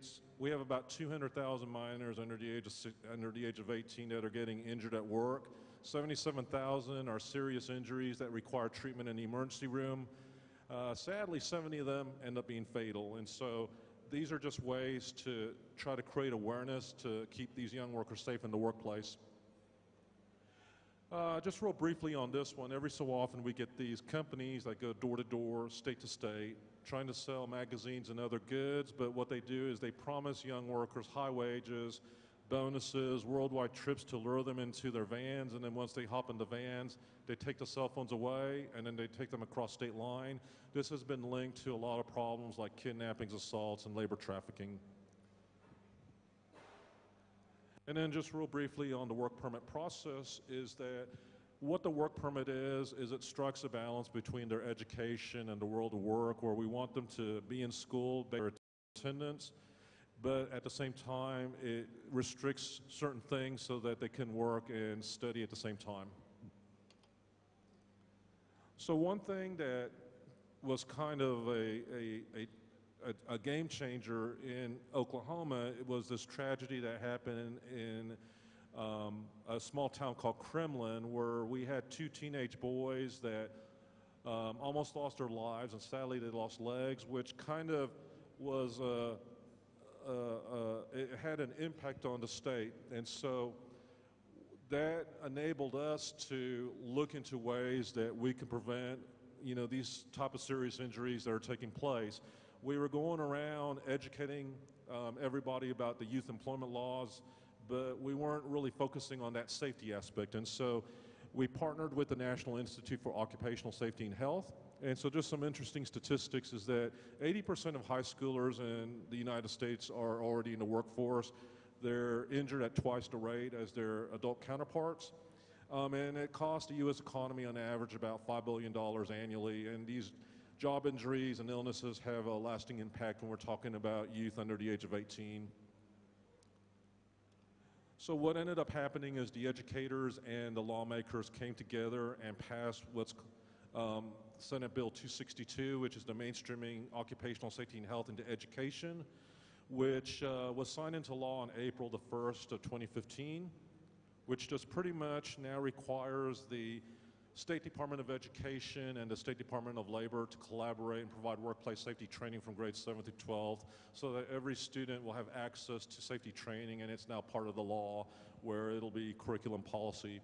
States, we have about 200,000 minors under the age of 18 that are getting injured at work. 77,000 are serious injuries that require treatment in the emergency room. Sadly, 70 of them end up being fatal. And so these are just ways to try to create awareness to keep these young workers safe in the workplace. Just real briefly on this one, every so often we get these companies that go door to door, state to state, trying to sell magazines and other goods, but what they do is they promise young workers high wages, bonuses, worldwide trips to lure them into their vans, and then once they hop in the vans, they take the cell phones away, and then they take them across state line. This has been linked to a lot of problems like kidnappings, assaults, and labor trafficking. And then just real briefly on the work permit process is that what the work permit is it strikes a balance between their education and the world of work, where we want them to be in school, their attendance, but at the same time it restricts certain things so that they can work and study at the same time. So one thing that was kind of a game changer in Oklahoma, it was this tragedy that happened in a small town called Kremlin, where we had two teenage boys that almost lost their lives, and sadly they lost legs, which kind of was, it had an impact on the state. And so that enabled us to look into ways that we can prevent, these type of serious injuries that are taking place. We were going around educating everybody about the youth employment laws, but we weren't really focusing on that safety aspect. And so we partnered with the National Institute for Occupational Safety and Health. And so just some interesting statistics is that 80% of high schoolers in the United States are already in the workforce. They're injured at twice the rate as their adult counterparts. And it costs the U.S. economy on average about $5 billion annually. And these job injuries and illnesses have a lasting impact when we're talking about youth under the age of 18. So what ended up happening is the educators and the lawmakers came together and passed what's Senate Bill 262, which is the mainstreaming occupational safety and health into education, which was signed into law on April the 1st of 2015, which just pretty much now requires the State Department of Education and the State Department of Labor to collaborate and provide workplace safety training from grades 7 through 12 so that every student will have access to safety training, and it's now part of the law where it'll be curriculum policy.